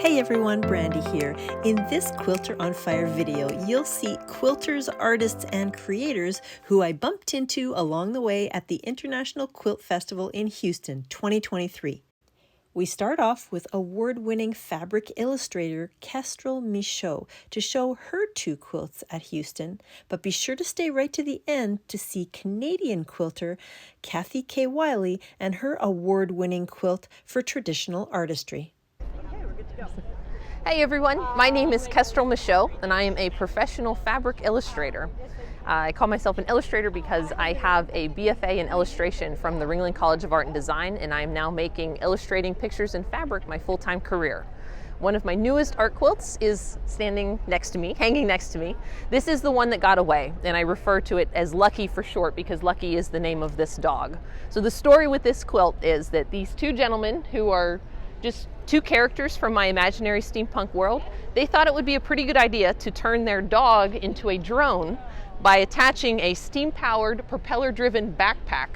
Hey everyone, Brandy here. In this Quilter on Fire video, you'll see quilters, artists, and creators who I bumped into along the way at the International Quilt Festival in Houston 2023. We start off with award-winning fabric illustrator Kestrel Michaud to show her two quilts at Houston, but be sure to stay right to the end to see Canadian quilter Kathy K. Wiley and her award-winning quilt for traditional artistry. Hey everyone, my name is Kestrel Michaud and I am a professional fabric illustrator. I call myself an illustrator because I have a BFA in illustration from the Ringling College of Art and Design, and I am now making illustrating pictures in fabric my full-time career. One of my newest art quilts is standing next to me, hanging next to me. This is the one that got away, and I refer to it as Lucky for short because Lucky is the name of this dog. So the story with this quilt is that these two gentlemen, who are just two characters from my imaginary steampunk world, they thought it would be a pretty good idea to turn their dog into a drone by attaching a steam-powered, propeller-driven backpack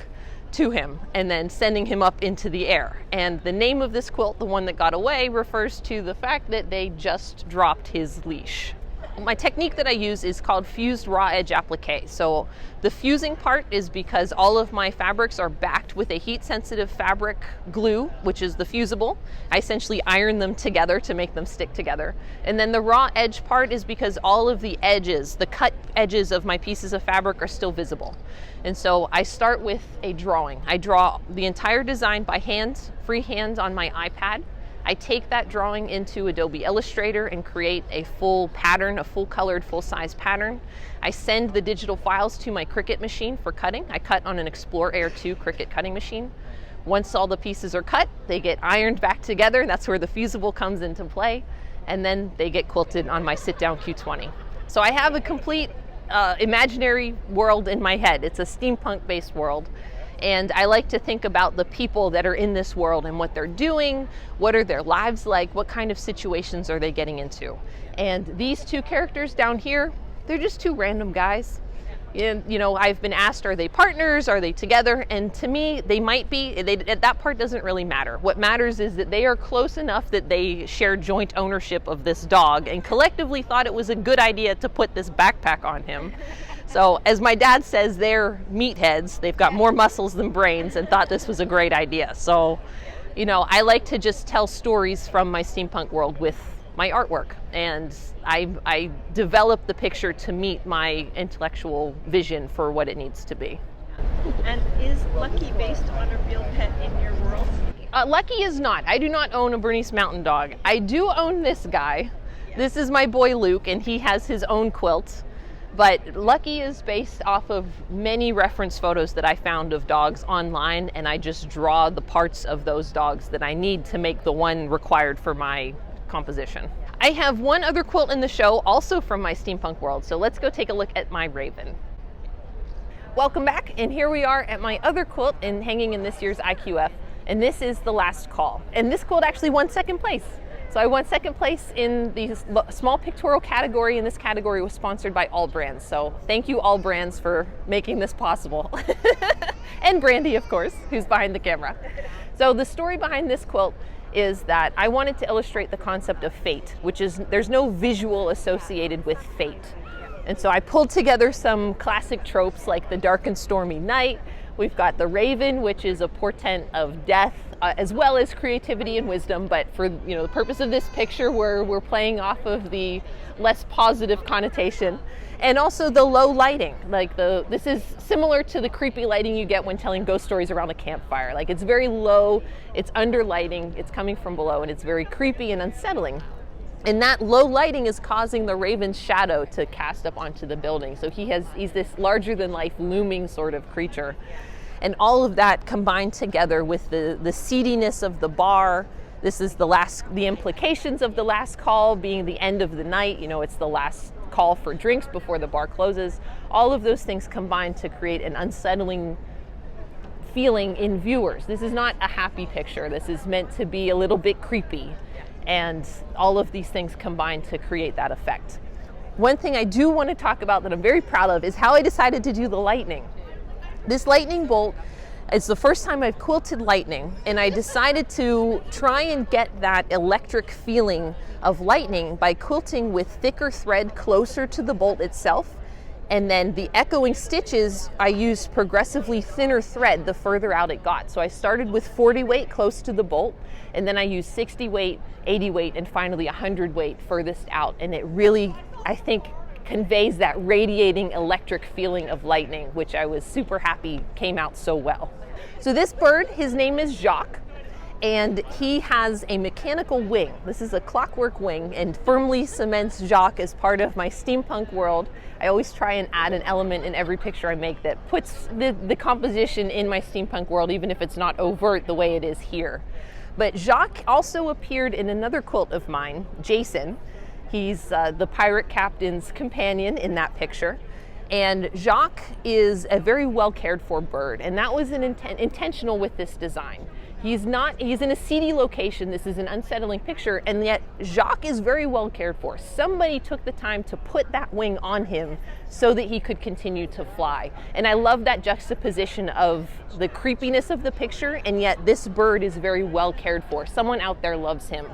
to him and then sending him up into the air. And the name of this quilt, the one that got away, refers to the fact that they just dropped his leash. My technique that I use is called fused raw edge applique. So the fusing part is because all of my fabrics are backed with a heat sensitive fabric glue, which is the fusible. I essentially iron them together to make them stick together. And then the raw edge part is because all of the edges, the cut edges of my pieces of fabric are still visible. And so I start with a drawing. I draw the entire design by hand, freehand on my iPad. I take that drawing into Adobe Illustrator and create a full pattern, a full colored, full size pattern. I send the digital files to my Cricut machine for cutting. I cut on an Explore Air 2 Cricut cutting machine. Once all the pieces are cut, they get ironed back together. That's where the fusible comes into play. And then they get quilted on my sit-down Q20. So I have a complete imaginary world in my head. It's a steampunk-based world. And I like to think about the people that are in this world and what they're doing, what are their lives like, what kind of situations are they getting into. And these two characters down here, they're just two random guys. And, you know, I've been asked, are they partners, are they together? And to me, they might be. That part doesn't really matter. What matters is that they are close enough that they share joint ownership of this dog and collectively thought it was a good idea to put this backpack on him. So as my dad says, they're meatheads. They've got more muscles than brains and thought this was a great idea. So, you know, I like to just tell stories from my steampunk world with my artwork. And I develop the picture to meet my intellectual vision for what it needs to be. And is Lucky based on a real pet in your world? Lucky is not. I do not own a Bernese Mountain Dog. I do own this guy. This is my boy Luke, and he has his own quilt. But Lucky is based off of many reference photos that I found of dogs online, and I just draw the parts of those dogs that I need to make the one required for my composition. I have one other quilt in the show, also from my steampunk world, so let's go take a look at my Raven. Welcome back, and here we are at my other quilt hanging in this year's IQF, and this is The Last Call. And this quilt actually won second place. So I won second place in the small pictorial category, and this category was sponsored by All Brands. So thank you, All Brands, for making this possible. And Brandy, of course, who's behind the camera. So the story behind this quilt is that I wanted to illustrate the concept of fate, which is there's no visual associated with fate. And so I pulled together some classic tropes like the dark and stormy night. We've got the raven, which is a portent of death, as well as creativity and wisdom. But for the purpose of this picture, we're playing off of the less positive connotation, and also the low lighting. Like this is similar to the creepy lighting you get when telling ghost stories around a campfire. Like it's very low, it's under lighting, it's coming from below, and it's very creepy and unsettling. And that low lighting is causing the raven's shadow to cast up onto the building. So he's this larger than life looming sort of creature. And all of that combined together with the seediness of the bar. This is the implications of the last call being the end of the night. It's the last call for drinks before the bar closes. All of those things combine to create an unsettling feeling in viewers. This is not a happy picture. This is meant to be a little bit creepy. And all of these things combine to create that effect. One thing I do want to talk about that I'm very proud of is how I decided to do the lightning. This lightning bolt It's the first time I've quilted lightning, and I decided to try and get that electric feeling of lightning by quilting with thicker thread closer to the bolt itself. And then the echoing stitches, I used progressively thinner thread the further out it got. So I started with 40 weight close to the bolt, and then I used 60 weight, 80 weight, and finally 100 weight furthest out. And it really, I think, conveys that radiating electric feeling of lightning, which I was super happy came out so well. So this bird, his name is Jacques, and he has a mechanical wing. This is a clockwork wing and firmly cements Jacques as part of my steampunk world. I always try and add an element in every picture I make that puts the composition in my steampunk world, even if it's not overt the way it is here. But Jacques also appeared in another quilt of mine, Jason. He's the pirate captain's companion in that picture. And Jacques is a very well cared for bird, and that was intentional with this design. He's in a seedy location. This is an unsettling picture, and yet Jacques is very well cared for. Somebody took the time to put that wing on him so that he could continue to fly. And I love that juxtaposition of the creepiness of the picture, and yet this bird is very well cared for. Someone out there loves him,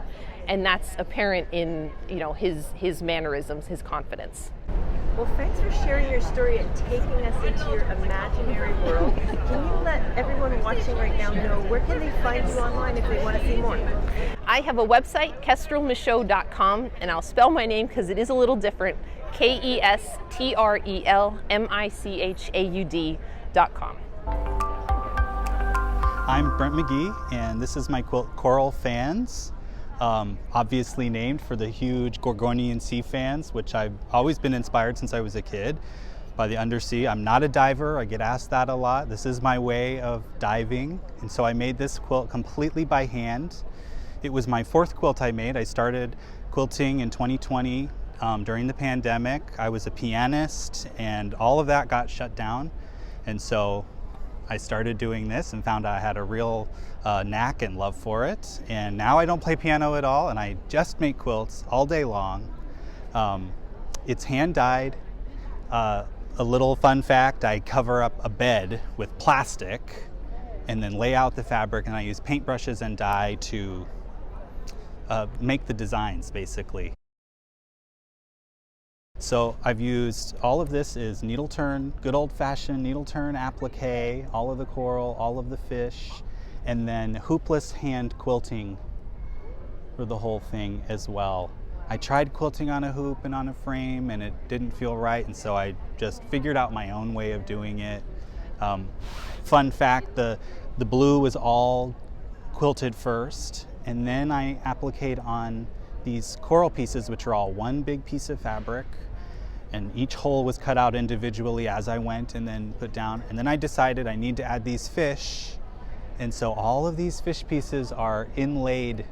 and that's apparent in, you know, his mannerisms, his confidence. Well, thanks for sharing your story and taking us into your imaginary world. Can you let everyone watching right now know where can they find you online if they want to see more? I have a website, kestrelmichaud.com, and I'll spell my name because it is a little different, KESTRELMICHAUD.com. I'm Brent McGee, and this is my quilt Coral Fans. Obviously named for the huge Gorgonian sea fans, which I've always been inspired since I was a kid by the undersea. I'm not a diver, I get asked that a lot. This is my way of diving, and so I made this quilt completely by hand. It was my fourth quilt I made. I started quilting in 2020 during the pandemic. I was a pianist, and all of that got shut down, and so I started doing this and found I had a real knack and love for it. And now I don't play piano at all, and I just make quilts all day long. It's hand dyed. A little fun fact, I cover up a bed with plastic and then lay out the fabric, and I use paintbrushes and dye to make the designs, basically. So I've used, all of this is needle turn, good old-fashioned needle turn applique, all of the coral, all of the fish, and then hoopless hand quilting for the whole thing as well. I tried quilting on a hoop and on a frame, and it didn't feel right, and so I just figured out my own way of doing it. Fun fact, the blue was all quilted first, and then I appliqued on these coral pieces, which are all one big piece of fabric, and each hole was cut out individually as I went and then put down. And then I decided I need to add these fish, and so all of these fish pieces are inlaid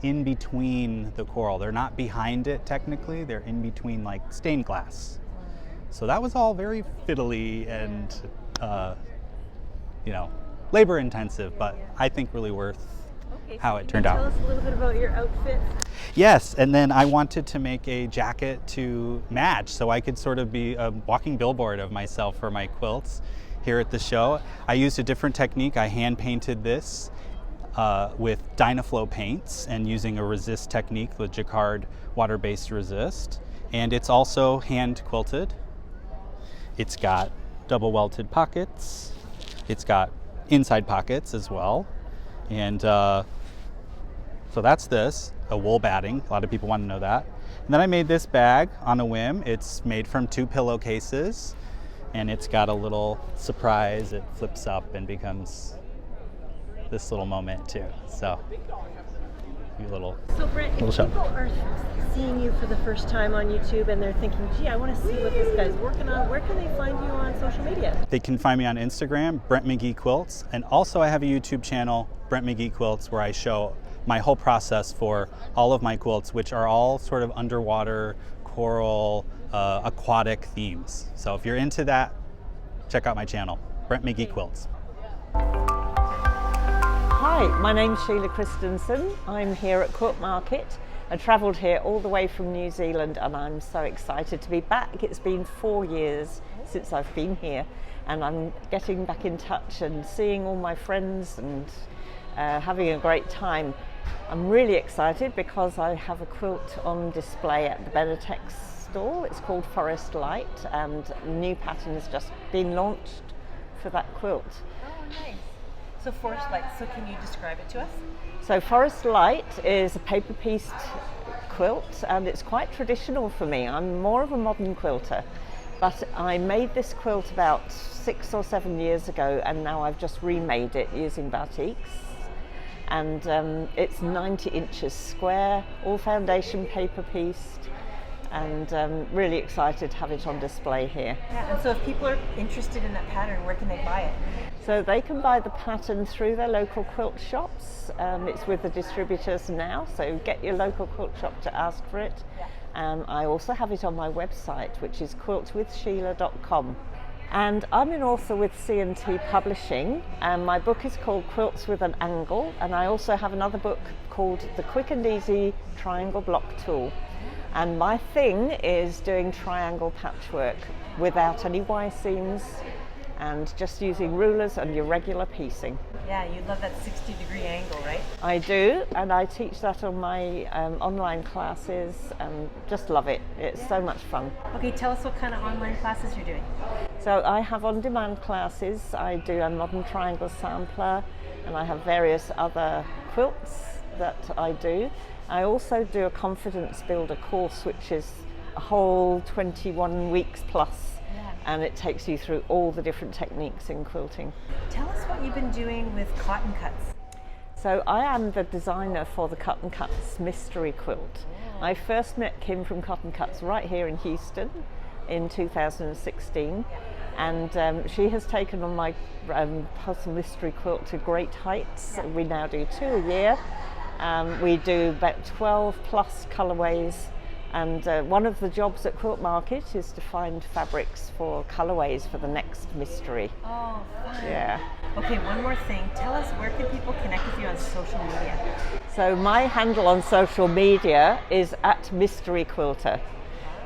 in between the coral. They're not behind it technically, they're in between, like stained glass. So that was all very fiddly and you know, labor intensive, but I think really worth how it turned out. Tell us a little bit about your outfit. Yes, and then I wanted to make a jacket to match so I could sort of be a walking billboard of myself for my quilts here at the show. I used a different technique. I hand painted this with Dynaflow paints and using a resist technique, the Jacquard water-based resist. And it's also hand quilted. It's got double welted pockets. It's got inside pockets as well. And so that's this, a wool batting. A lot of people want to know that. And then I made this bag on a whim. It's made from 2 pillowcases, and it's got a little surprise. It flips up and becomes this little moment too. So, So Brent, if show. people are seeing you for the first time on YouTube and they're thinking, gee, I want to see what this guy's working on, where can they find you on social media? They can find me on Instagram, Brent McGee Quilts, and also I have a YouTube channel, Brent McGee Quilts, where I show my whole process for all of my quilts, which are all sort of underwater, coral, aquatic themes. So if you're into that, check out my channel, Brent McGee Quilts. Hi, my name's Sheila Christensen. I'm here at Quilt Market. I travelled here all the way from New Zealand, and I'm so excited to be back. It's been 4 years since I've been here, and I'm getting back in touch and seeing all my friends and having a great time. I'm really excited because I have a quilt on display at the Benetech stall. It's called Forest Light, and a new pattern has just been launched for that quilt. Oh, nice. So Forest Light, so can you describe it to us? So Forest Light is a paper pieced quilt, and it's quite traditional for me. I'm more of a modern quilter, but I made this quilt about 6 or 7 years ago, and now I've just remade it using batiks. And it's 90 inches square, all foundation paper pieced, and really excited to have it on display here. Yeah, and so if people are interested in that pattern, where can they buy it? So they can buy the pattern through their local quilt shops. It's with the distributors now, so get your local quilt shop to ask for it. Yeah. I also have it on my website, which is quiltwithsheila.com. And I'm an author with C&T Publishing, and my book is called Quilts with an Angle, and I also have another book called The Quick and Easy Triangle Block Tool. And my thing is doing triangle patchwork without any Y seams and just using rulers and your regular piecing. Yeah, you love that 60-degree angle, right? I do, and I teach that on my online classes, and just love it. It's so much fun. Okay, tell us what kind of online classes you're doing. So I have on-demand classes. I do a modern triangle sampler, and I have various other quilts that I do. I also do a confidence builder course, which is a whole 21 weeks plus. And it takes you through all the different techniques in quilting. Tell us what you've been doing with cotton cuts. So I am the designer for the Cotton Cuts mystery quilt. I first met Kim from Cotton Cuts right here in Houston in 2016, and she has taken on my puzzle mystery quilt to great heights. We now do 2 a year. We do about 12 plus colorways. And one of the jobs at Quilt Market is to find fabrics for colorways for the next mystery. Oh, fun. Yeah. Okay, one more thing. Tell us, where can people connect with you on social media? So my handle on social media is @mysteryquilter,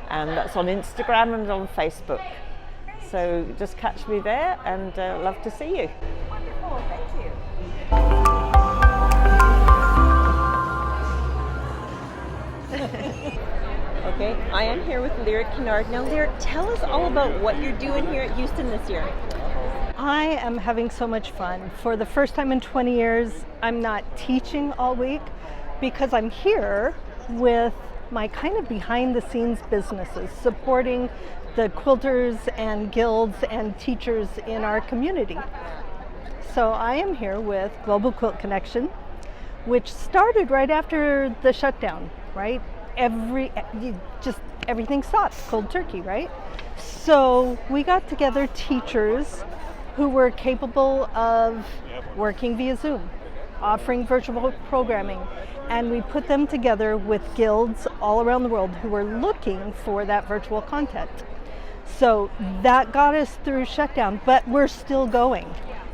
and that's on Instagram and on Facebook. So just catch me there, and love to see you. Wonderful, thank you. Okay, I am here with Lyric Kennard. Now, Lyric, tell us all about what you're doing here at Houston this year. I am having so much fun. For the first time in 20 years, I'm not teaching all week because I'm here with my kind of behind the scenes businesses, supporting the quilters and guilds and teachers in our community. So I am here with Global Quilt Connection, which started right after the shutdown, right? Everything stopped, cold turkey, right? So we got together teachers who were capable of working via Zoom, offering virtual programming, and we put them together with guilds all around the world who were looking for that virtual content. So that got us through shutdown, but we're still going.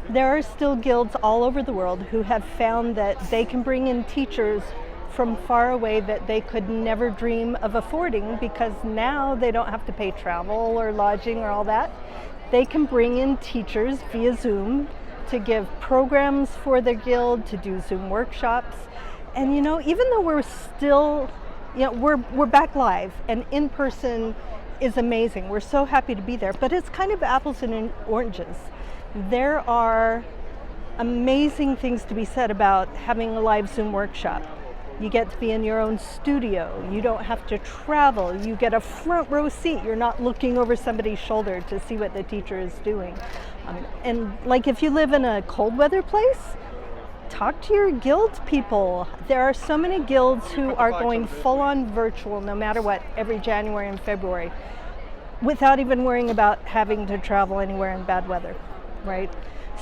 There are still guilds all over the world who have found that they can bring in teachers from far away that they could never dream of affording, because now they don't have to pay travel or lodging or all that. They can bring in teachers via Zoom to give programs for their guild, to do Zoom workshops. And you know, even though we're still, we're back live, and in person is amazing. We're so happy to be there, but it's kind of apples and oranges. There are amazing things to be said about having a live Zoom workshop. You get to be in your own studio. You don't have to travel. You get a front row seat. You're not looking over somebody's shoulder to see what the teacher is doing. And like if you live in a cold weather place, talk to your guild people. There are so many guilds who are going full on virtual no matter what every January and February without even worrying about having to travel anywhere in bad weather, right?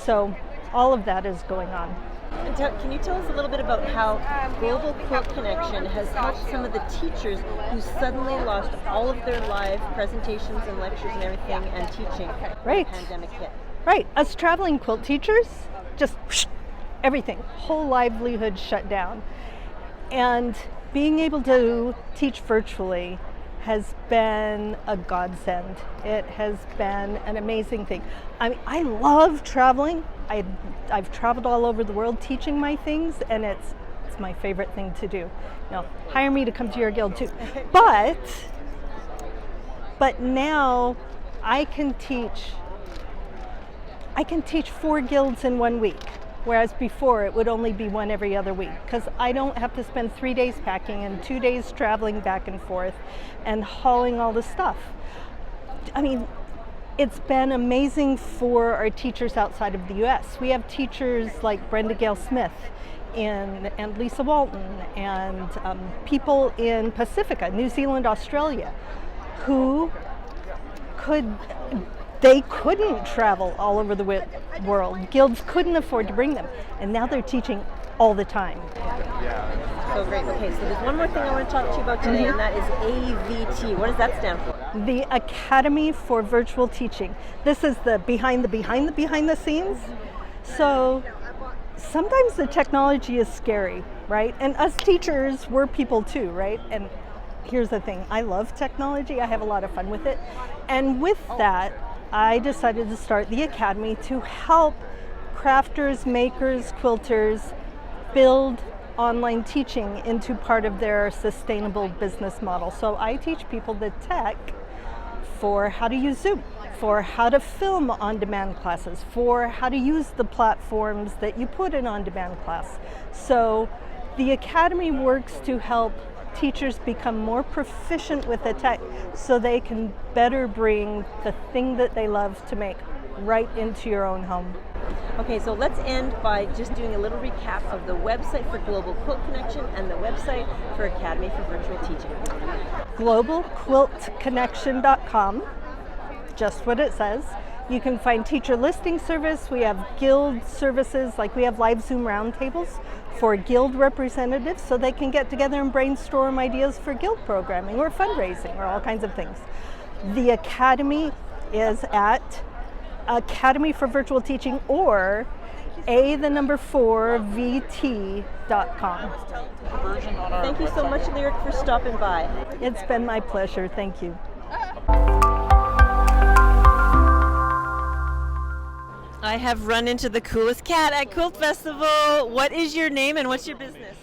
So all of that is going on. And can you tell us a little bit about how Global Quilt Connection has helped some of the teachers who suddenly lost all of their live presentations and lectures and everything and teaching when the pandemic hit? Right. Us traveling quilt teachers, just everything, whole livelihood shut down. And being able to teach virtually has been a godsend. It has been an amazing thing. I mean, I love traveling. I've traveled all over the world teaching my things, and it's my favorite thing to do. Now, hire me to come to your guild too. But now I can teach 4 guilds in 1 week, whereas before it would only be 1 every other week, because I don't have to spend 3 days packing and 2 days traveling back and forth and hauling all the stuff. I mean, it's been amazing for our teachers outside of the US. We have teachers like Brenda Gale Smith and Lisa Walton and people in Pacifica, New Zealand, Australia, who couldn't travel all over the world. Guilds couldn't afford to bring them, and now they're teaching all the time. So great. Okay, so there's one more thing I want to talk to you about today, and that is AVT. What does that stand for? The Academy for Virtual Teaching. This is the behind the scenes. So sometimes the technology is scary, right? And us teachers, we're people too, right? And here's the thing, I love technology. I have a lot of fun with it. And with that, I decided to start the Academy to help crafters, makers, quilters build online teaching into part of their sustainable business model. So I teach people the tech for how to use Zoom, for how to film on-demand classes, for how to use the platforms that you put in on-demand class. So the Academy works to help teachers become more proficient with the tech so they can better bring the thing that they love to make right into your own home. Okay, so let's end by just doing a little recap of the website for Global Quilt Connection and the website for Academy for Virtual Teaching. globalquiltconnection.com, just what it says. You can find teacher listing service. We have guild services, like we have live Zoom roundtables for guild representatives so they can get together and brainstorm ideas for guild programming or fundraising or all kinds of things. The Academy is at Academy for Virtual Teaching or a4vt.com. Thank you so much, Lyric, for stopping by. It's been my pleasure. Thank you. I have run into the coolest cat at Quilt Festival. What is your name and what's your business?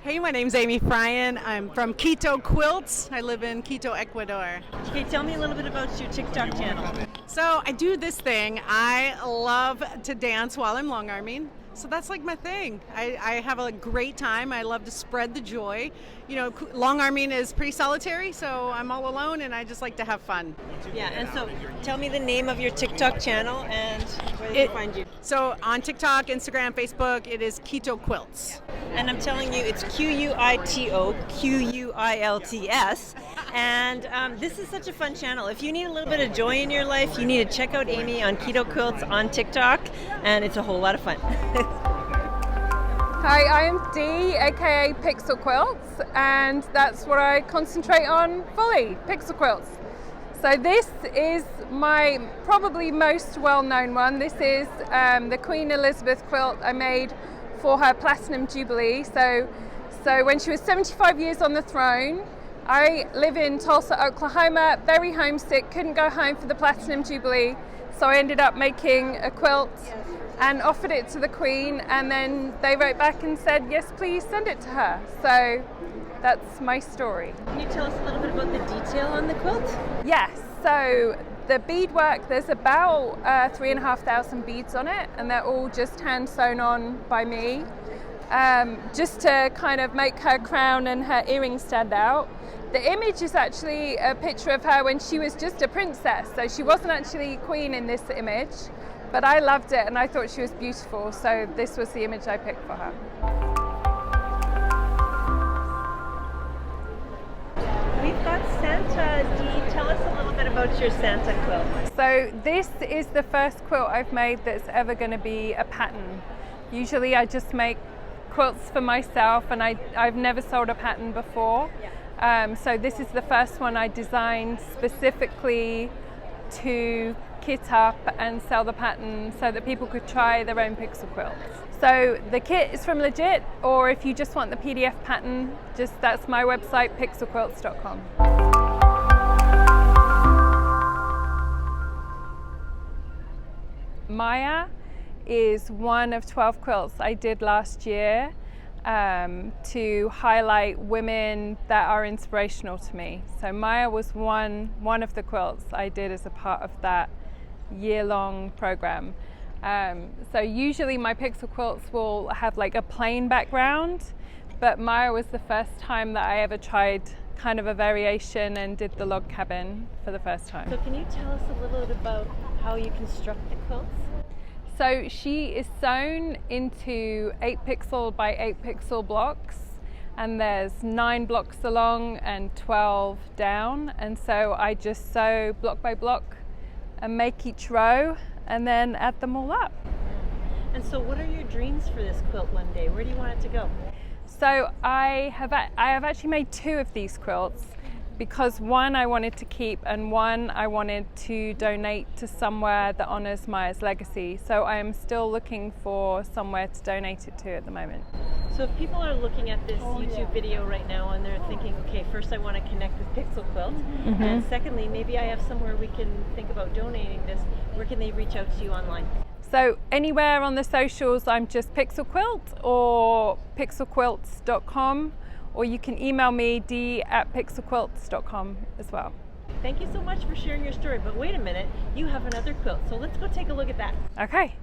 Hey, my name's Amy Fryan. I'm from Quito Quilts. I live in Quito, Ecuador. Okay, tell me a little bit about your TikTok channel. So I do this thing. I love to dance while I'm longarming. So that's like my thing. I have a great time. I love to spread the joy. You know, longarming is pretty solitary, so I'm all alone and I just like to have fun. Yeah, and so tell me the name of your TikTok channel and where they can find you. So on TikTok, Instagram, Facebook, it is Quito Quilts. And I'm telling you, it's Quito Quilts. And this is such a fun channel. If you need a little bit of joy in your life, you need to check out Amy on Quito Quilts on TikTok, and it's a whole lot of fun. Hi, I'm Dee, aka Pixel Quilts, and that's what I concentrate on fully, Pixel Quilts. So this is my probably most well-known one. This is the Queen Elizabeth quilt I made for her Platinum Jubilee. So when she was 75 years on the throne, I live in Tulsa, Oklahoma, very homesick, couldn't go home for the Platinum Jubilee, so I ended up making a quilt and offered it to the Queen, and then they wrote back and said, yes, please send it to her. So that's my story. Can you tell us a little bit about the detail on the quilt? Yes, so the beadwork, there's about 3,500 beads on it, and they're all just hand sewn on by me, just to kind of make her crown and her earrings stand out. The image is actually a picture of her when she was just a princess, so she wasn't actually queen in this image, but I loved it and I thought she was beautiful, so this was the image I picked for her. We've got Santa. Dee, tell us a little bit about your Santa quilt. So this is the first quilt I've made that's ever going to be a pattern. Usually I just make quilts for myself, and I've never sold a pattern before. So this is the first one I designed specifically to kit up and sell the pattern so that people could try their own pixel quilts. So the kit is from Legit, or if you just want the PDF pattern, that's my website, pixelquilts.com. Maya is one of 12 quilts I did last year to highlight women that are inspirational to me. So Maya was one of the quilts I did as a part of that year-long program. So usually my pixel quilts will have like a plain background, but Maya was the first time that I ever tried kind of a variation and did the log cabin for the first time. So can you tell us a little bit about how you construct the quilts? So she is sewn into 8 pixel by 8 pixel blocks, and there's 9 blocks along and 12 down, and so I just sew block by block and make each row and then add them all up. And so what are your dreams for this quilt one day? Where do you want it to go? So I have actually made 2 of these quilts, because one I wanted to keep and one I wanted to donate to somewhere that honors Maya's legacy. So I am still looking for somewhere to donate it to at the moment. So if people are looking at this YouTube video right now and they're thinking, okay, first I want to connect with Pixel Quilt, and secondly, maybe I have somewhere we can think about donating this, where can they reach out to you online? So anywhere on the socials, I'm just Pixel Quilt or pixelquilts.com, or you can email me d@pixelquilts.com as well. Thank you so much for sharing your story, but wait a minute, you have another quilt, so let's go take a look at that. Okay.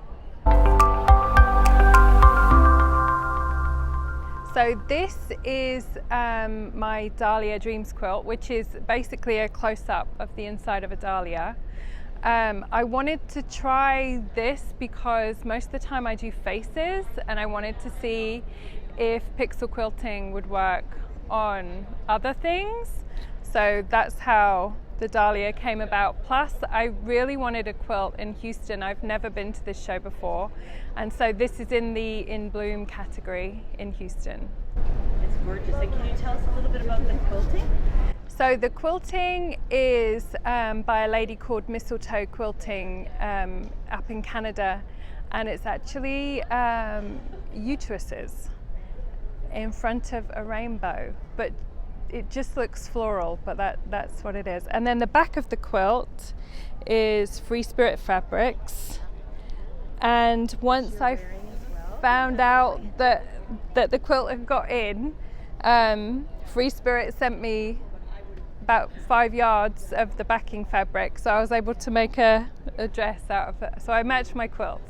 So this is my Dahlia Dreams quilt, which is basically a close-up of the inside of a dahlia. I wanted to try this because most of the time I do faces, and I wanted to see if pixel quilting would work on other things. So that's how the dahlia came about. Plus, I really wanted a quilt in Houston. I've never been to this show before, and so this is in the In Bloom category in Houston. It's gorgeous. And can you tell us a little bit about the quilting? So the quilting is by a lady called Mistletoe Quilting up in Canada, and it's actually uteruses in front of a rainbow, but it just looks floral, but that's what it is. And then the back of the quilt is Free Spirit fabrics, and once I found out that the quilt had got in, Free Spirit sent me about 5 yards of the backing fabric, so I was able to make a dress out of it. So I matched my quilt.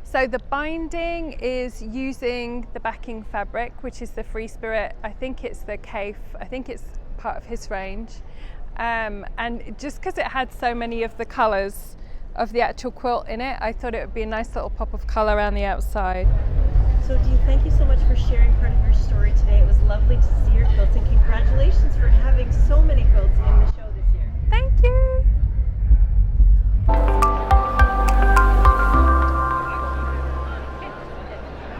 So the binding is using the backing fabric, which is the Free Spirit. I think it's the Cafe. I think it's part of his range. And just because it had so many of the colours of the actual quilt in it, I thought it would be a nice little pop of colour around the outside. So thank you so much for sharing part of your story today. It was lovely to see your quilts, and congratulations for having so many quilts in the show this year. Thank you.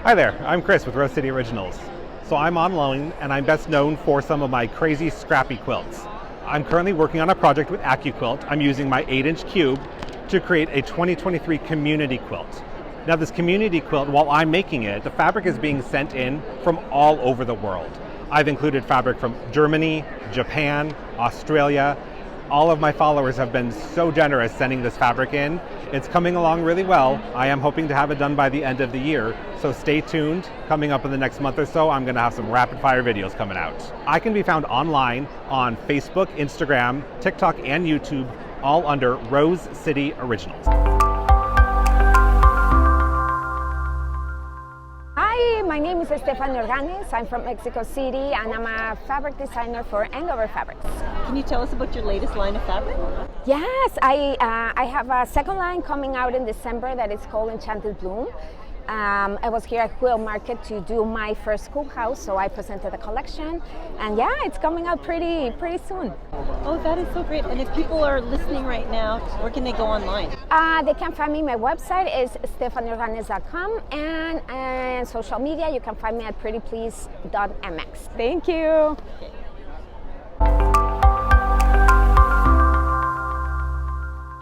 Hi there, I'm Chris with Rose City Originals. So I'm on loan, and I'm best known for some of my crazy scrappy quilts. I'm currently working on a project with AccuQuilt. I'm using my 8-inch cube to create a 2023 community quilt. Now this community quilt, while I'm making it, the fabric is being sent in from all over the world. I've included fabric from Germany, Japan, Australia. All of my followers have been so generous sending this fabric in. It's coming along really well. I am hoping to have it done by the end of the year, so stay tuned. Coming up in the next month or so, I'm going to have some rapid fire videos coming out. I can be found online on Facebook, Instagram, TikTok, and YouTube, all under Rose City Originals. Hi, my name is Stefan Nanis. I'm from Mexico City, and I'm a fabric designer for Andover Fabrics. Can you tell us about your latest line of fabric? Yes, I have a second line coming out in December that is called Enchanted Bloom. I was here at Quilt Market to do my first schoolhouse, so I presented the collection, and yeah, it's coming out pretty soon. Oh, that is so great. And if people are listening right now, where can they go online? They can find me. My website is stefanorganes.com, and social media, you can find me at prettyplease.mx. Thank you.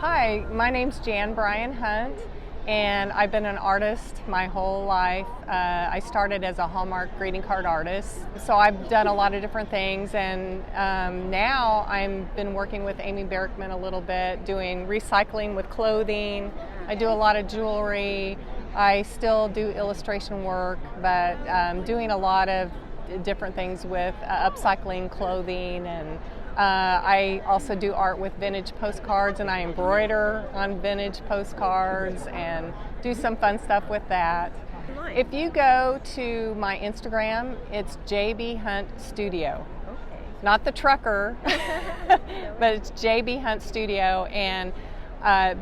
Hi, my name's Jan Bryan Hunt, and I've been an artist my whole life. I started as a Hallmark greeting card artist, so I've done a lot of different things, and now I've been working with Amy Berrickman a little bit, doing recycling with clothing, I do a lot of jewelry. I still do illustration work, but doing a lot of different things with upcycling clothing, and I also do art with vintage postcards, and I embroider on vintage postcards and do some fun stuff with that. Nice. If you go to my Instagram, it's JB Hunt Studio. Okay. Not the trucker, but it's JB Hunt Studio, and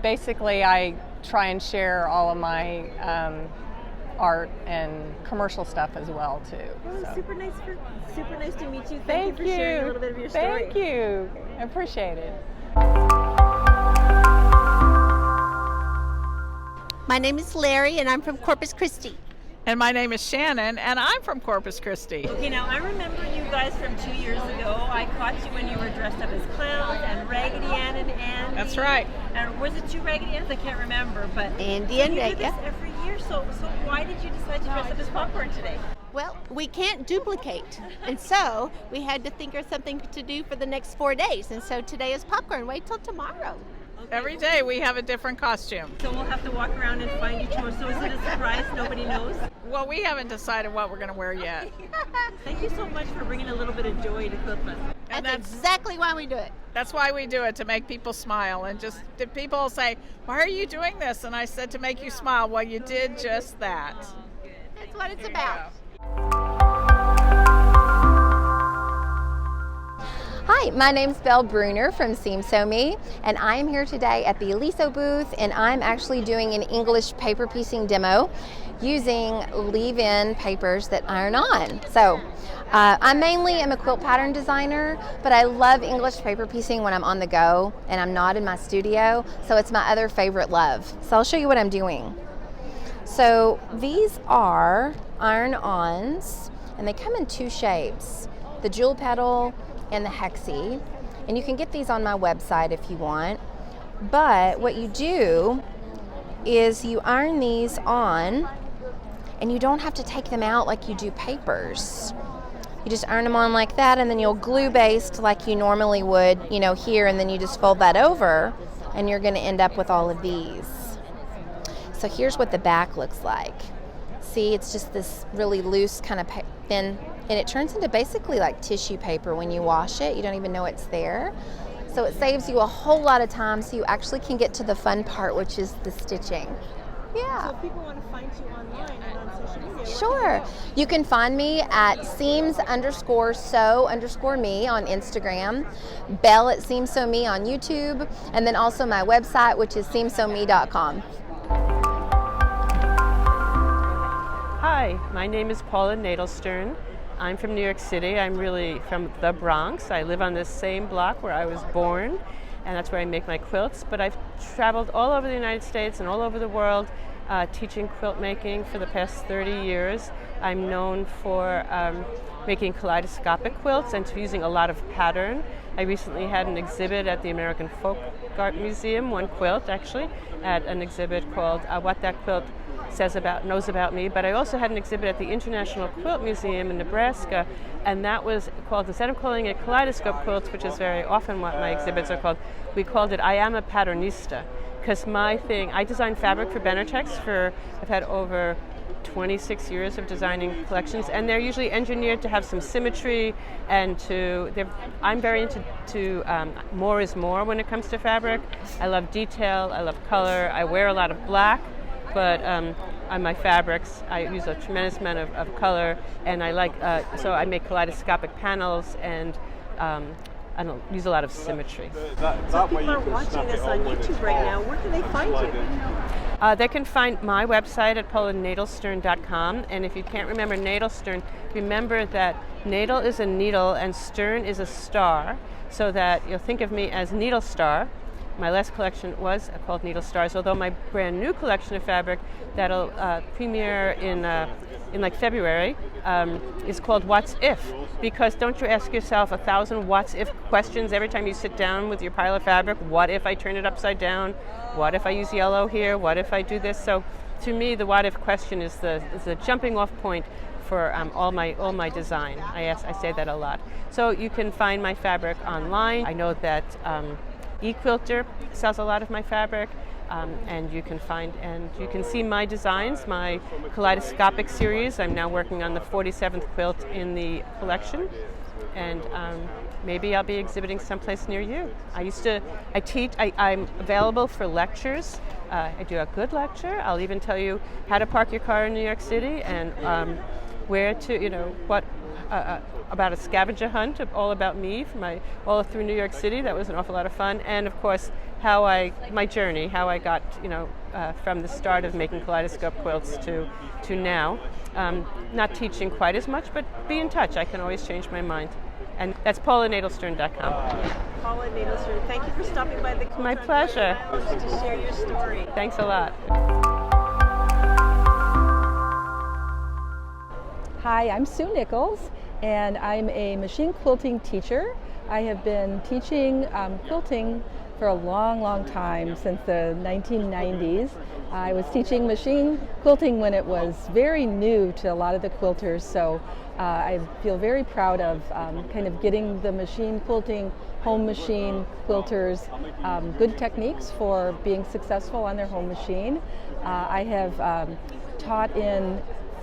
basically I try and share all of my art and commercial stuff as well too. Well, So. super nice to meet you. Thank you for sharing a little bit of your story. Thank you. I appreciate it. My name is Larry, and I'm from Corpus Christi. And my name is Shannon, and I'm from Corpus Christi. Okay, now I remember you guys from 2 years ago. I caught you when you were dressed up as clowns and Raggedy Ann and Andy. That's right. And was it 2 Raggedy Anns? I can't remember, but Andy and you do Raggedy. this every year. So why did you decide to dress up as popcorn today? Well, we can't duplicate, and so we had to think of something to do for the next 4 days. And so today is popcorn. Wait till tomorrow. Okay. Every day we have a different costume. So we'll have to walk around and find each one. So is it a surprise? Nobody knows? Well, we haven't decided what we're going to wear yet. Thank you so much for bringing a little bit of joy to Quilt Fest. And That's exactly why we do it. that's why we do it, to make people smile. And just the people say, "Why are you doing this?" And I said, "To make you smile." Well, you did just that. That's what it's There you about. go. Hi, my name's Belle Bruner from Seam Sew Me, and I'm here today at the Oliso booth, and I'm actually doing an English paper piecing demo using leave-in papers that iron on. So I mainly am a quilt pattern designer, but I love English paper piecing when I'm on the go and I'm not in my studio, so it's my other favorite love. So I'll show you what I'm doing. So these are iron-ons, and they come in 2 shapes, the jewel petal and the hexie, and you can get these on my website if you want. But what you do is you iron these on, and you don't have to take them out like you do papers. You just iron them on like that, and then you'll glue baste like you normally would, you know, here, and then you just fold that over, and you're going to end up with all of these. So here's what the back looks like. See, it's just this really loose kind of thin, and it turns into basically like tissue paper when you wash it. You don't even know it's there. So it saves you a whole lot of time, so you actually can get to the fun part, which is the stitching. Yeah. So if people want to find you online and on social media, Sure. You can find me at seams_sew_me on Instagram, Belle at Seams Sew Me on YouTube, and then also my website, which is seamsewme.com. Hi, my name is Paula Nadelstern. I'm from New York City. I'm really from the Bronx. I live on this same block where I was born, and that's where I make my quilts. But I've traveled all over the United States and all over the world teaching quilt making for the past 30 years. I'm known for making kaleidoscopic quilts and using a lot of pattern. I recently had an exhibit at the American Folk Art Museum, one quilt actually, at an exhibit called What That Quilt Knows About Me. But I also had an exhibit at the International Quilt Museum in Nebraska, and that was called, instead of calling it kaleidoscope quilts, which is very often what my exhibits are called, we called it I Am a Patternista. Because my thing, I design fabric for Benatex I've had over 26 years of designing collections, and they're usually engineered to have some symmetry, and I'm very into more is more when it comes to fabric. I love detail, I love color, I wear a lot of black, but on my fabrics I use a tremendous amount of color, and I like, so I make kaleidoscopic panels, and I don't use a lot of symmetry. So people are watching this on YouTube right now. Where can they find you? They can find my website at paulanadelstern.com, and if you can't remember Nadelstern, remember that Nadel is a needle and Stern is a star, so that you'll think of me as Needle Star. My last collection was called Needle Stars, although my brand new collection of fabric that'll premiere in like February is called What's If? Because don't you ask yourself 1,000 what's if questions every time you sit down with your pile of fabric? What if I turn it upside down? What if I use yellow here? What if I do this? So to me, the what if question is the jumping off point for all my design. I say that a lot. So you can find my fabric online. I know that Quilter sells a lot of my fabric. and you can see my designs, my kaleidoscopic series. I'm now working on the 47th quilt in the collection, and maybe I'll be exhibiting someplace near you. I teach, I'm available for lectures. I do a good lecture. I'll even tell you how to park your car in New York City, and where to, about a scavenger hunt, all about me, all through New York City. That was an awful lot of fun. And of course, my journey, how I got, from the start of making kaleidoscope quilts to now. Not teaching quite as much, but be in touch. I can always change my mind. And that's paulanadelstern.com. Paula Nadelstern, thank you for stopping by the Quilter My pleasure. Lounge to share your story. Thanks a lot. Hi, I'm Sue Nichols, and I'm a machine quilting teacher. I have been teaching quilting for a long, long time, since the 1990s. I was teaching machine quilting when it was very new to a lot of the quilters, so I feel very proud of kind of getting the machine quilting, home machine quilters good techniques for being successful on their home machine. I have taught in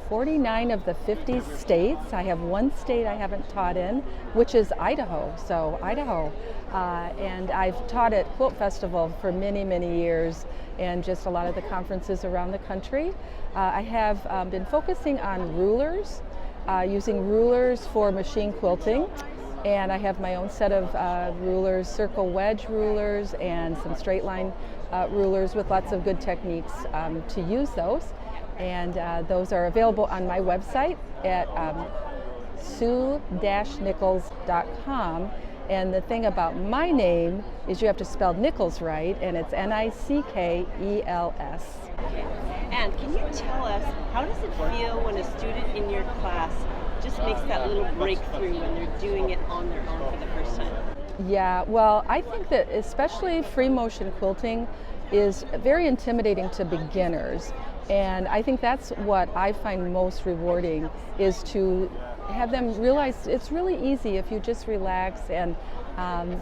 49 of the 50 states. I have one state I haven't taught in, which is Idaho. So Idaho. And I've taught at Quilt Festival for many, many years, and just a lot of the conferences around the country. I have been focusing on rulers, using rulers for machine quilting. And I have my own set of rulers, circle wedge rulers, and some straight line rulers with lots of good techniques to use those. And those are available on my website at sue-nichols.com. And the thing about my name is you have to spell Nichols right, and it's Nickels. Okay. And can you tell us, how does it feel when a student in your class just makes that little breakthrough when they're doing it on their own for the first time? Yeah, well, I think that especially free motion quilting is very intimidating to beginners. And I think that's what I find most rewarding, is to have them realize it's really easy if you just relax, and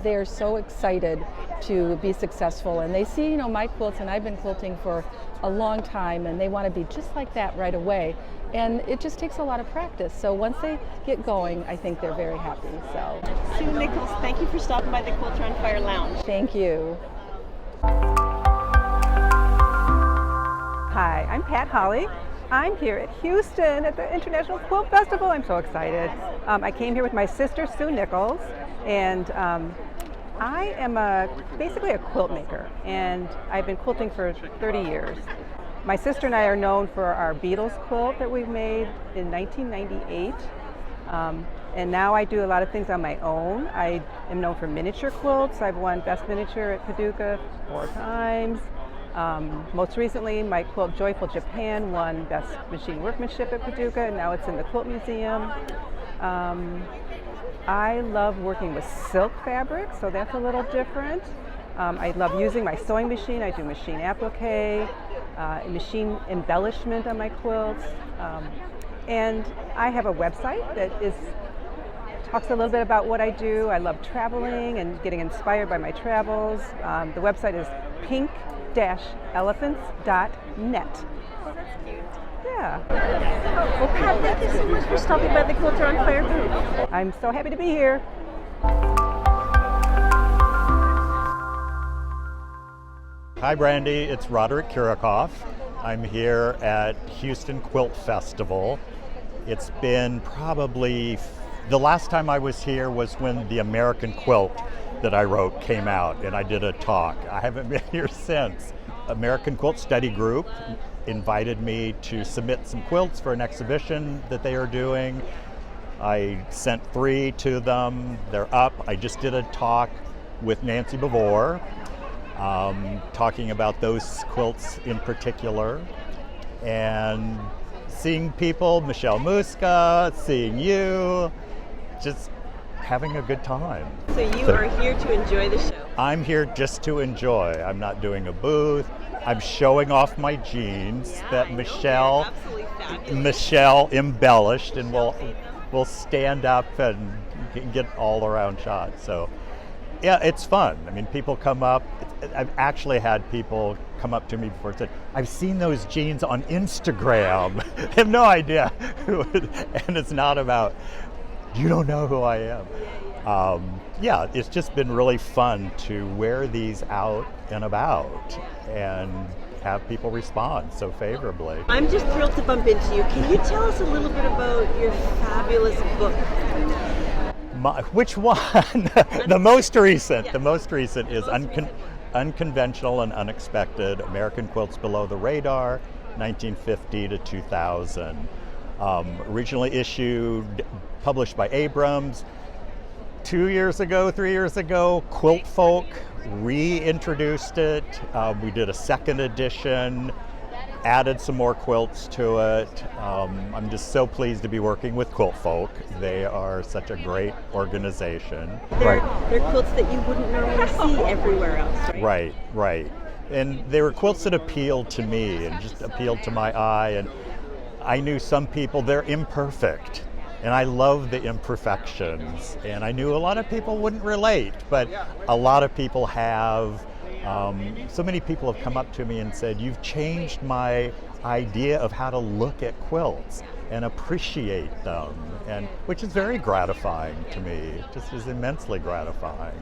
they're so excited to be successful. And they see, my quilts, and I've been quilting for a long time, and they want to be just like that right away. And it just takes a lot of practice. So once they get going, I think they're very happy. So, Sue Nichols, thank you for stopping by the Quilter on Fire Lounge. Thank you. Hi, I'm Pat Holly. I'm here at Houston at the International Quilt Festival. I'm so excited. I came here with my sister, Sue Nichols, and I am basically a quilt maker, and I've been quilting for 30 years. My sister and I are known for our Beatles quilt that we made in 1998. And now I do a lot of things on my own. I am known for miniature quilts. I've won Best Miniature at Paducah 4 times. Most recently, my quilt Joyful Japan won Best Machine Workmanship at Paducah, and now it's in the Quilt Museum. I love working with silk fabric, so that's a little different. I love using my sewing machine. I do machine applique, machine embellishment on my quilts. And I have a website that talks a little bit about what I do. I love traveling and getting inspired by my travels. The website is pink-elephants.net. Oh, that's cute. Yeah. Well, Pat, thank you so much for stopping by the Quilter on Fire booth. I'm so happy to be here. Hi Brandy, it's Roderick Kiracofe. I'm here at Houston Quilt Festival. It's been probably, the last time I was here was when the American Quilt that I wrote came out, and I did a talk. I haven't been here since. American Quilt Study Group invited me to submit some quilts for an exhibition that they are doing. I sent 3 to them. They're up. I just did a talk with Nancy Bavor, talking about those quilts in particular, and seeing people, Michelle Muska, seeing you, just having a good time. So you are here to enjoy the show? I'm here just to enjoy. I'm not doing a booth. I'm showing off my jeans that Michelle embellished, and we'll stand up and get all around shots. So Yeah, it's fun. I mean, people come up. I've actually had people come up to me before and said, I've seen those jeans on Instagram. I have no idea who it, and it's not about, you don't know who I am. Yeah, it's just been really fun to wear these out and about and have people respond so favorably. I'm just thrilled to bump into you. Can you tell us a little bit about your fabulous book? Which one? The most recent. The most recent is Unconventional and Unexpected, American Quilts Below the Radar, 1950 to 2000. Originally published by Abrams. 3 years ago, Quilt Folk reintroduced it. We did a second edition, added some more quilts to it. I'm just so pleased to be working with Quilt Folk. They are such a great organization. They're quilts that you wouldn't normally see everywhere else, right? Right. And they were quilts that appealed to me and just appealed to my eye. And I knew some people, they're imperfect. And I love the imperfections. And I knew a lot of people wouldn't relate, but a lot of people have. So many people have come up to me and said, you've changed my idea of how to look at quilts and appreciate them, and which is very gratifying to me, just is immensely gratifying.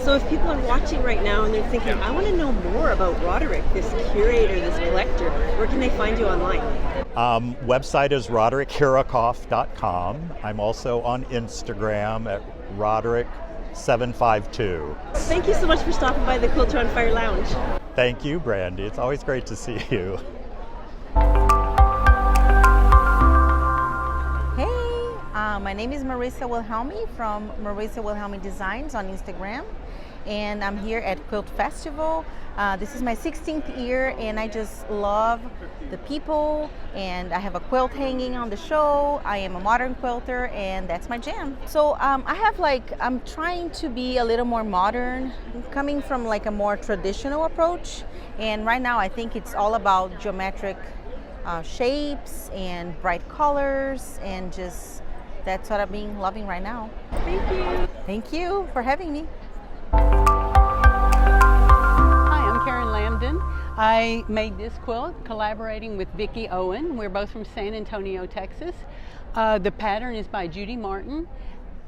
So if people are watching right now and they're thinking, I want to know more about Roderick, this curator, this collector, where can they find you online? Website is roderickkiracofe.com. I'm also on Instagram at Roderick752. Thank you so much for stopping by the Quilter on Fire Lounge. Thank you, Brandy. It's always great to see you. My name is Marissa Wilhelmi from Marissa Wilhelmi Designs on Instagram, and I'm here at Quilt Festival. This is my 16th year, and I just love the people, and I have a quilt hanging on the show. I am a modern quilter, and that's my jam. So I'm trying to be a little more modern, coming from like a more traditional approach, and right now I think it's all about geometric shapes and bright colors, and just that's what I'm loving right now. Thank you. Thank you for having me. Hi, I'm Karen Lambden. I made this quilt collaborating with Vicki Owen. We're both from San Antonio, Texas. The pattern is by Judy Martin,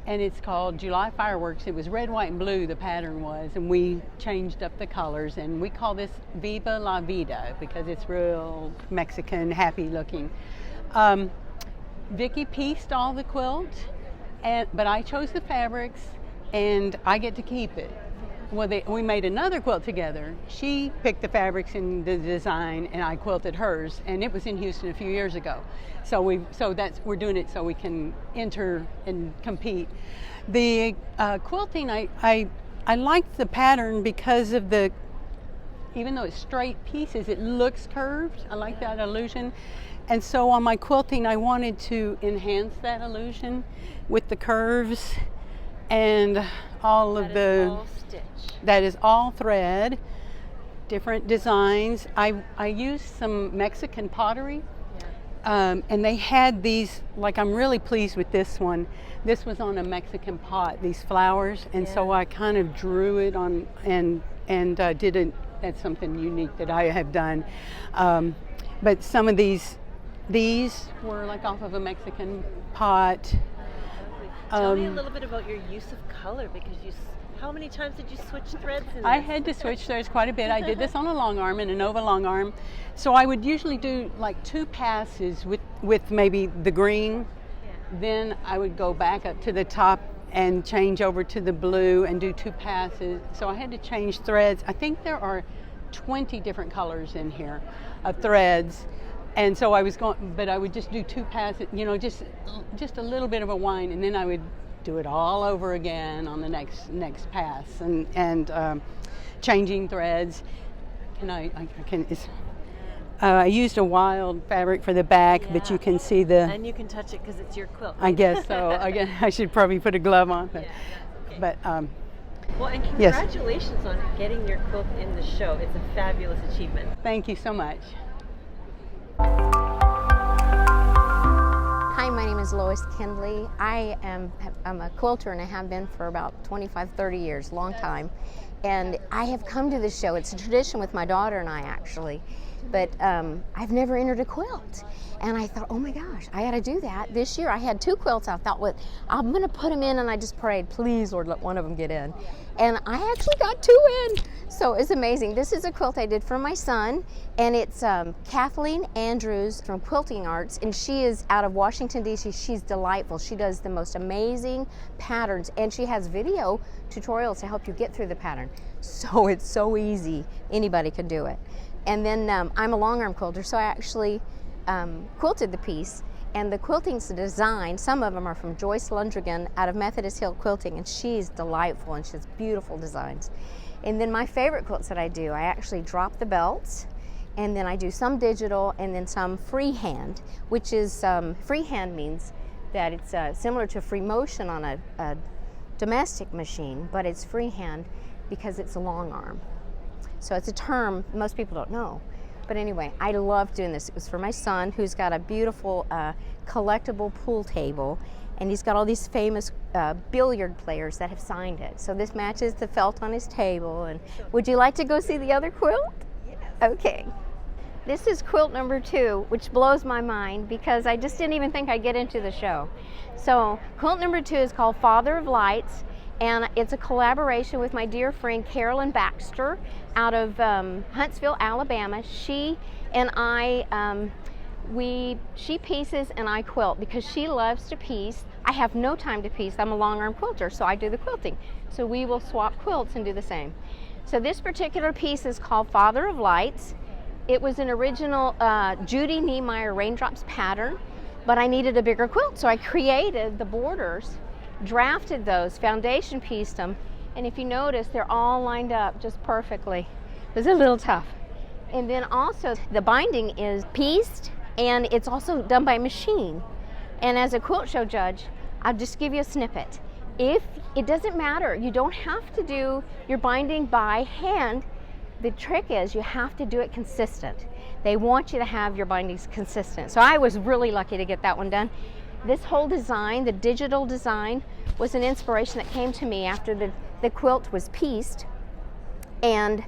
and it's called July Fireworks. It was red, white, and blue, the pattern was, and we changed up the colors, and we call this Viva la Vida because it's real Mexican, happy looking. Vicki pieced all the quilt, but I chose the fabrics, and I get to keep it. Well, we made another quilt together. She picked the fabrics and the design, and I quilted hers, and it was in Houston a few years ago. So we're doing it so we can enter and compete. The quilting, I liked the pattern because of even though it's straight pieces, it looks curved. I like that illusion. And so on my quilting, I wanted to enhance that illusion with the curves and all of the... That is all thread, different designs. I used some Mexican pottery, and they had these, like I'm really pleased with this one. This was on a Mexican pot, these flowers, and so I kind of drew it on and did it. That's something unique that I have done. But some of these were like off of a Mexican pot. Tell me a little bit about your use of color, because how many times did you switch threads? I had to switch threads quite a bit. I did this on a long arm and a Nova long arm. So I would usually do like 2 passes with maybe the green. Then I would go back up to the top and change over to the blue and do 2 passes. So I had to change threads. I think there are 20 different colors in here of threads. And so I was going, but I would just do 2 passes, just a little bit of a wind, and then I would do it all over again on the next pass, and changing threads. I used a wild fabric for the back, but you can see and you can touch it because it's your quilt. I guess so. I should probably put a glove on, but well, and congratulations on getting your quilt in the show. It's a fabulous achievement. Thank you so much. Hi, my name is Lois Kindley. I'm a quilter and I have been for about 25, 30 years, long time. And I have come to this show. It's a tradition with my daughter and I actually, but I've never entered a quilt. And I thought, oh my gosh, I gotta do that. This year I had 2 quilts. I thought, well, I'm gonna put them in, and I just prayed, please Lord, let one of them get in. And I actually got 2 in. So it's amazing. This is a quilt I did for my son, and it's Kathleen Andrews from Quilting Arts, and she is out of Washington, D.C. She's delightful. She does the most amazing patterns, and she has video tutorials to help you get through the pattern. So it's so easy. Anybody can do it. And then I'm a long arm quilter, so I actually quilted the piece, and the quilting's design, some of them are from Joyce Lundrigan out of Methodist Hill Quilting, and she's delightful and she has beautiful designs. And then my favorite quilts that I do, I actually drop the belts, and then I do some digital and then some freehand, which is, freehand means that it's similar to free motion on a domestic machine, but it's freehand because it's a long arm. So it's a term most people don't know. But anyway, I love doing this. It was for my son, who's got a beautiful collectible pool table, and he's got all these famous billiard players that have signed it. So this matches the felt on his table. And would you like to go see the other quilt? Yes. Okay. This is quilt number 2, which blows my mind because I just didn't even think I'd get into the show. So quilt number 2 is called Father of Lights, and it's a collaboration with my dear friend Carolyn Baxter out of Huntsville, Alabama. She and I, she pieces and I quilt because she loves to piece. I have no time to piece. I'm a long arm quilter, so I do the quilting. So we will swap quilts and do the same. So this particular piece is called Father of Lights. It was an original Judy Niemeyer raindrops pattern, but I needed a bigger quilt, so I created the borders, drafted those, foundation pieced them, and if you notice, they're all lined up just perfectly. It was a little tough. And then also, the binding is pieced, and it's also done by machine. And as a quilt show judge, I'll just give you a snippet. If it doesn't matter, you don't have to do your binding by hand. The trick is you have to do it consistent. They want you to have your bindings consistent. So I was really lucky to get that one done. This whole design, the digital design, was an inspiration that came to me after the quilt was pieced. And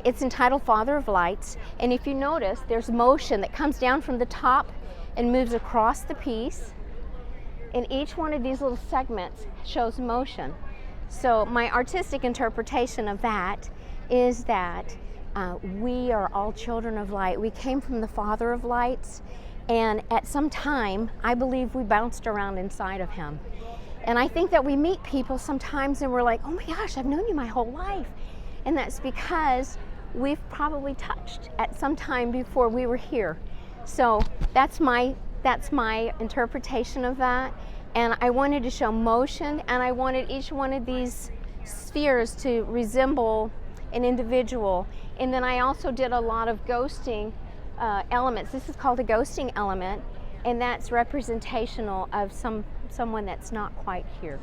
it's entitled Father of Lights. And if you notice, there's motion that comes down from the top and moves across the piece. And each one of these little segments shows motion. So my artistic interpretation of that is that we are all children of light. We came from the Father of Lights, and at some time, I believe we bounced around inside of him. And I think that we meet people sometimes and we're like, oh my gosh, I've known you my whole life. And that's because we've probably touched at some time before we were here. So that's my interpretation of that. And I wanted to show motion, and I wanted each one of these spheres to resemble an individual. And then I also did a lot of ghosting elements. This is called a ghosting element, and that's representational of someone that's not quite here.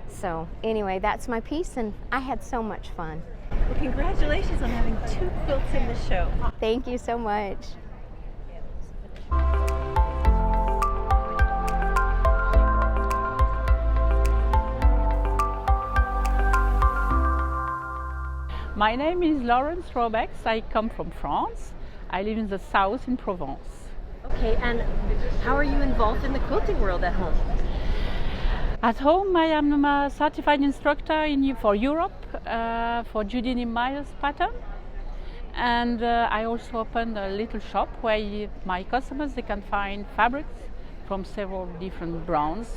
So anyway, that's my piece, and I had so much fun. Well, congratulations on having 2 quilts in the show. Thank you so much. My name is Laurence Robex. I come from France. I live in the south in Provence. Okay, and how are you involved in the quilting world at home? At home, I am a certified instructor for Europe for Judy Niemeyer's pattern. And I also opened a little shop where my customers, they can find fabrics from several different brands,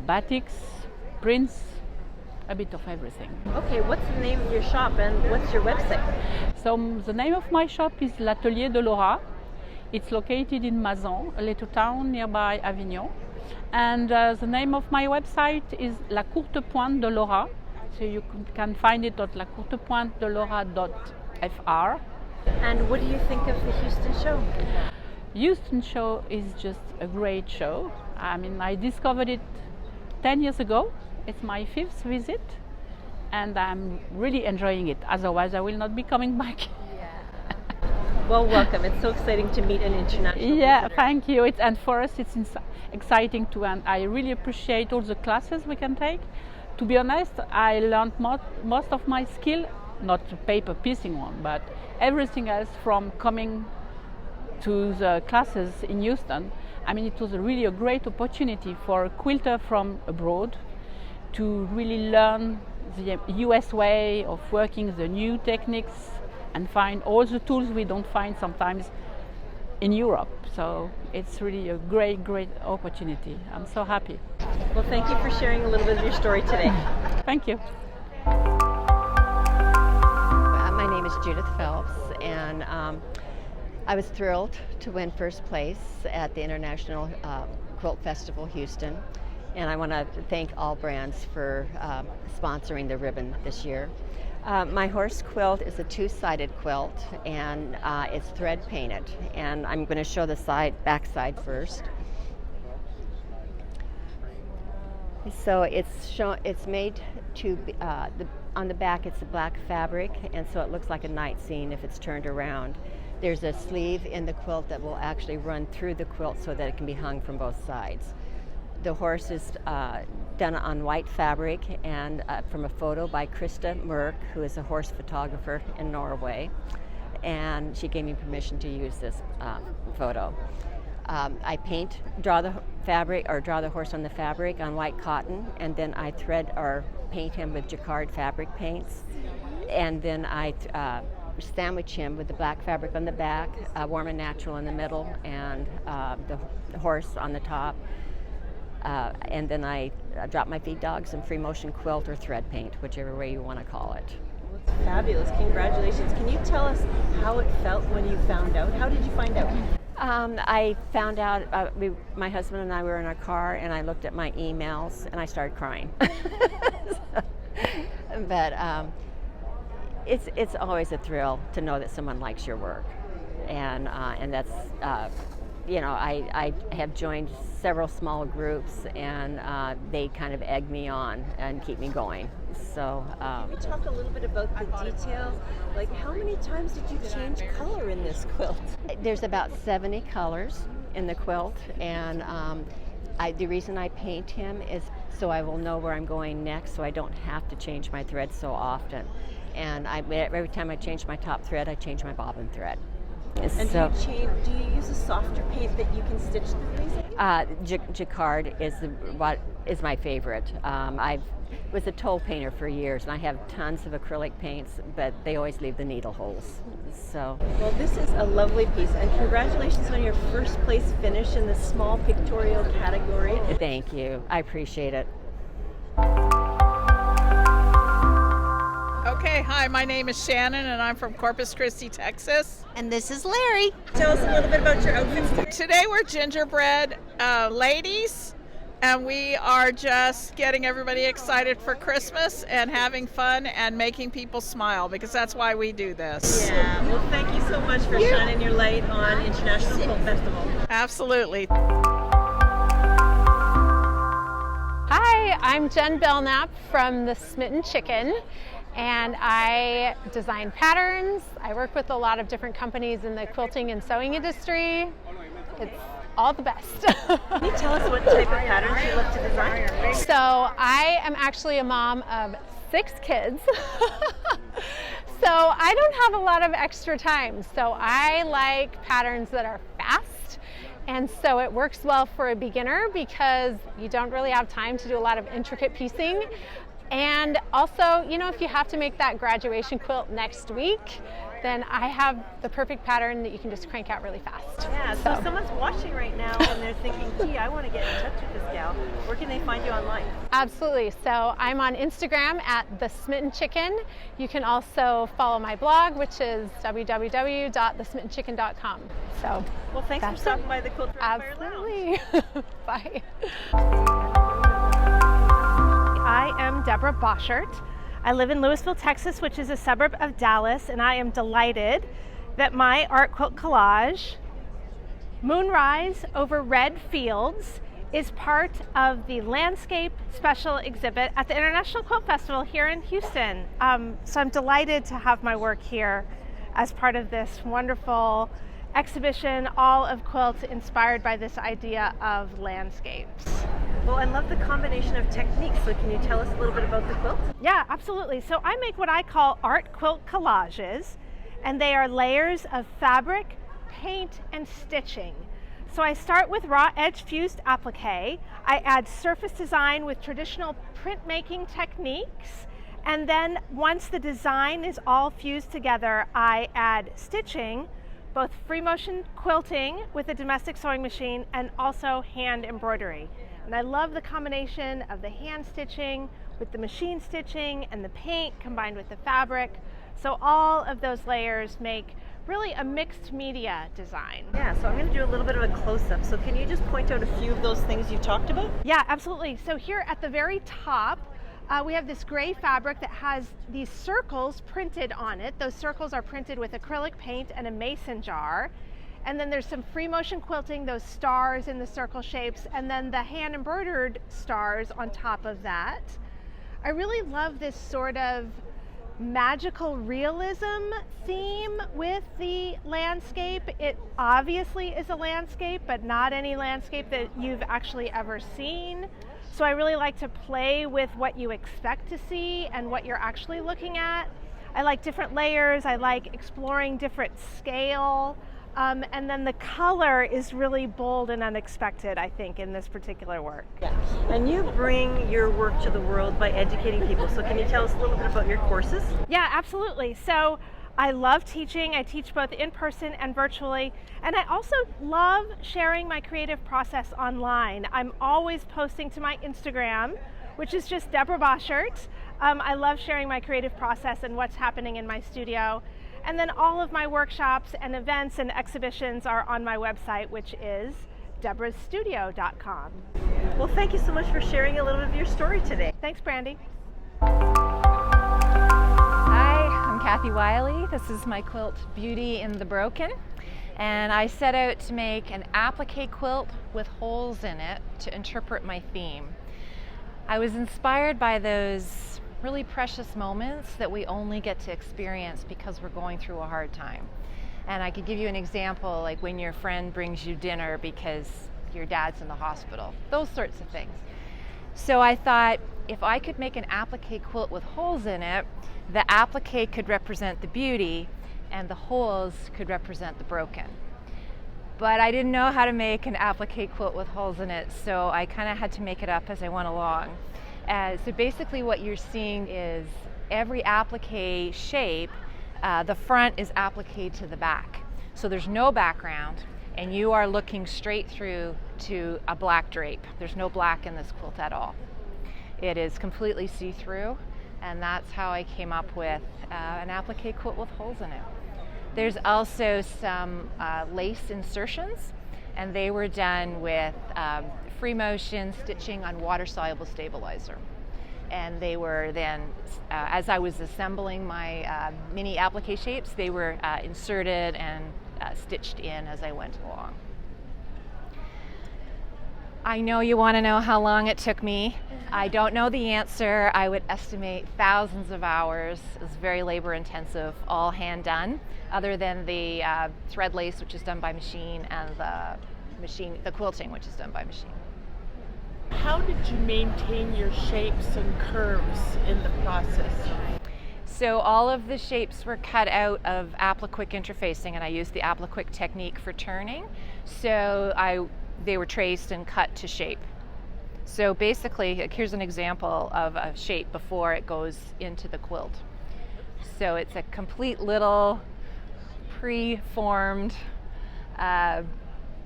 batiks, prints, a bit of everything. Okay, what's the name of your shop and what's your website? So the name of my shop is L'Atelier de Laura. It's located in Mazan, a little town nearby Avignon. And the name of my website is La Courte Pointe de Laura. So you can find it at lacourtepointedelora.fr. And what do you think of the Houston show? Houston show is just a great show. I mean, I discovered it 10 years ago. It's my 5th visit, and I'm really enjoying it. Otherwise, I will not be coming back. Well, welcome. It's so exciting to meet an international Yeah, visitor. thank you. And for us, it's exciting too, and I really appreciate all the classes we can take. To be honest, I learned most of my skill, not the paper piecing one, but everything else from coming to the classes in Houston. I mean, it was really a great opportunity for a quilter from abroad to really learn the US way of working, the new techniques, and find all the tools we don't find sometimes in Europe. So it's really a great, great opportunity. I'm so happy. Well, thank you for sharing a little bit of your story today. Thank you. My name is Judith Phelps, and I was thrilled to win first place at the International Quilt Festival Houston. And I want to thank all brands for sponsoring the ribbon this year. My horse quilt is a two-sided quilt, and it's thread painted. And I'm going to show the back side first. So it's made to on the back. It's a black fabric, and so it looks like a night scene if it's turned around. There's a sleeve in the quilt that will actually run through the quilt so that it can be hung from both sides. The horse is done on white fabric and from a photo by Krista Merck, who is a horse photographer in Norway, and she gave me permission to use this photo. I draw the fabric or draw the horse on the fabric on white cotton, and then I thread or paint him with jacquard fabric paints, and then I sandwich him with the black fabric on the back, warm and natural in the middle, and the horse on the top. And then I drop my feed dogs in free motion quilt or thread paint, whichever way you want to call it. It's fabulous. Congratulations. Can you tell us how it felt when you found out? How did you find out? I found out, my husband and I were in our car, and I looked at my emails and I started crying. But it's always a thrill to know that someone likes your work. And that's, I have joined several small groups, and they kind of egg me on and keep me going. So can we talk a little bit about the details? Like, how many times did you change color in this quilt? There's about 70 colors in the quilt, and the reason I paint him is so I will know where I'm going next, so I don't have to change my thread so often. And every time I change my top thread, I change my bobbin thread. And do you use a softer paint that you can stitch the piece? Jacquard is my favorite. I was a toll painter for years, and I have tons of acrylic paints, but they always leave the needle holes. So. Well, this is a lovely piece, and congratulations on your first place finish in the small pictorial category. Thank you. I appreciate it. Okay, hi, my name is Shannon, and I'm from Corpus Christi, Texas. And this is Larry. Tell us a little bit about your outfits today. Today we're Gingerbread ladies, and we are just getting everybody excited for Christmas and having fun and making people smile, because that's why we do this. Yeah, well, thank you so much for shining your light on International Quilt Festival. Absolutely. Hi, I'm Jen Belknap from the Smitten Chicken, and I design patterns. I work with a lot of different companies in the quilting and sewing industry. It's all the best. Can you tell us what type of patterns you love to design? So I am actually a mom of 6 kids. So I don't have a lot of extra time. So I like patterns that are fast. And so it works well for a beginner because you don't really have time to do a lot of intricate piecing. And also, if you have to make that graduation quilt next week, then I have the perfect pattern that you can just crank out really fast. Yeah, so if someone's watching right now and they're thinking, gee, I want to get in touch with this gal, where can they find you online? Absolutely. So I'm on Instagram at The Smitten Chicken. You can also follow my blog, which is www.thesmittenchicken.com. So, well, thanks for stopping by the Quilter on Fire Lounge. Absolutely. Bye. I am Deborah Boschert. I live in Lewisville, Texas, which is a suburb of Dallas, and I am delighted that my art quilt collage, Moonrise Over Red Fields, is part of the landscape special exhibit at the International Quilt Festival here in Houston. So I'm delighted to have my work here as part of this wonderful exhibition, all of quilts inspired by this idea of landscapes. Well, I love the combination of techniques, so can you tell us a little bit about the quilt? Yeah, absolutely. So I make what I call art quilt collages, and they are layers of fabric, paint, and stitching. So I start with raw edge fused applique. I add surface design with traditional printmaking techniques, and then once the design is all fused together, I add stitching, both free motion quilting with a domestic sewing machine and also hand embroidery. And I love the combination of the hand stitching with the machine stitching and the paint combined with the fabric. So all of those layers make really a mixed media design. Yeah, so I'm going to do a little bit of a close-up. So can you just point out a few of those things you talked about? Yeah, absolutely. So here at the very top, we have this gray fabric that has these circles printed on it. Those circles are printed with acrylic paint and a mason jar. And then there's some free motion quilting, those stars in the circle shapes, and then the hand embroidered stars on top of that. I really love this sort of magical realism theme with the landscape. It obviously is a landscape, but not any landscape that you've actually ever seen. So I really like to play with what you expect to see and what you're actually looking at. I like different layers. I like exploring different scale. And then the color is really bold and unexpected, I think, in this particular work. Yeah. And you bring your work to the world by educating people. So can you tell us a little bit about your courses? Yeah, absolutely. So I love teaching. I teach both in person and virtually. And I also love sharing my creative process online. I'm always posting to my Instagram, which is just Deborah Boschert. I love sharing my creative process and what's happening in my studio. And then all of my workshops and events and exhibitions are on my website, which is deborahstudio.com. Well, thank you so much for sharing a little bit of your story today. Thanks, Brandy. Hi, I'm Kathy Wiley. This is my quilt, Beauty in the Broken. And I set out to make an applique quilt with holes in it to interpret my theme. I was inspired by those really precious moments that we only get to experience because we're going through a hard time. And I could give you an example, like when your friend brings you dinner because your dad's in the hospital, those sorts of things. So I thought, if I could make an applique quilt with holes in it, the applique could represent the beauty and the holes could represent the broken. But I didn't know how to make an applique quilt with holes in it, so I kind of had to make it up as I went along. So basically what you're seeing is every applique shape, the front is applique to the back. So there's no background and you are looking straight through to a black drape. There's no black in this quilt at all. It is completely see-through, and that's how I came up with an applique quilt with holes in it. There's also some lace insertions, and they were done with free motion stitching on water-soluble stabilizer. And they were then, as I was assembling my mini applique shapes, they were inserted and stitched in as I went along. I know you want to know how long it took me. I don't know the answer. I would estimate thousands of hours. It was very labor intensive, all hand done, other than the thread lace, which is done by machine, and the quilting, which is done by machine. How did you maintain your shapes and curves in the process? So all of the shapes were cut out of applique interfacing, and I used the applique technique for turning. So they were traced and cut to shape. So basically, here's an example of a shape before it goes into the quilt. So it's a complete little pre-formed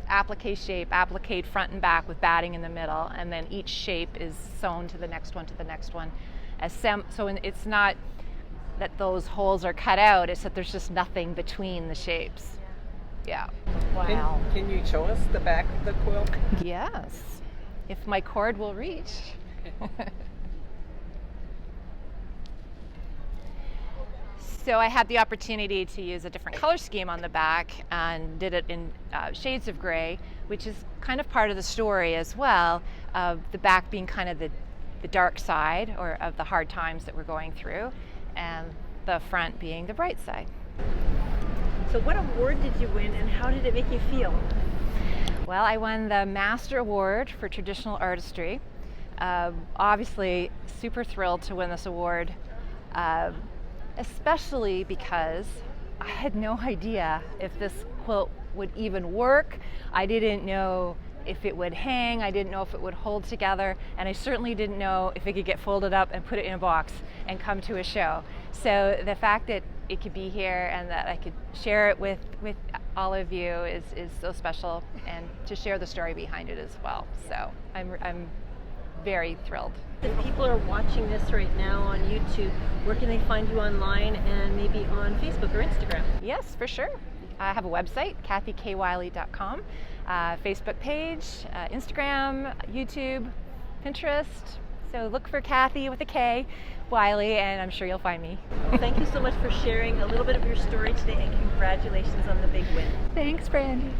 applique shape, applique front and back with batting in the middle, and then each shape is sewn to the next one, to the next one. So it's not that those holes are cut out, it's that there's just nothing between the shapes. Yeah. Wow. Can you show us the back of the quilt? Yes, if my cord will reach. So I had the opportunity to use a different color scheme on the back and did it in shades of gray, which is kind of part of the story as well, of the back being kind of the dark side, or of the hard times that we're going through, and the front being the bright side. So what award did you win and how did it make you feel? Well, I won the Master Award for Traditional Artistry. Obviously, super thrilled to win this award, especially because I had no idea if this quilt would even work. I didn't know if it would hang, I didn't know if it would hold together, and I certainly didn't know if it could get folded up and put it in a box and come to a show. So the fact that it could be here and that I could share it with all of you is so special, and to share the story behind it as well. So I'm very thrilled. If people are watching this right now on YouTube, where can they find you online and maybe on Facebook or Instagram? Yes, for sure. I have a website, kathykWiley.com, Facebook page, Instagram, YouTube, Pinterest. So look for Kathy with a K, Wiley, and I'm sure you'll find me. Well, thank you so much for sharing a little bit of your story today, and congratulations on the big win. Thanks, Brandy.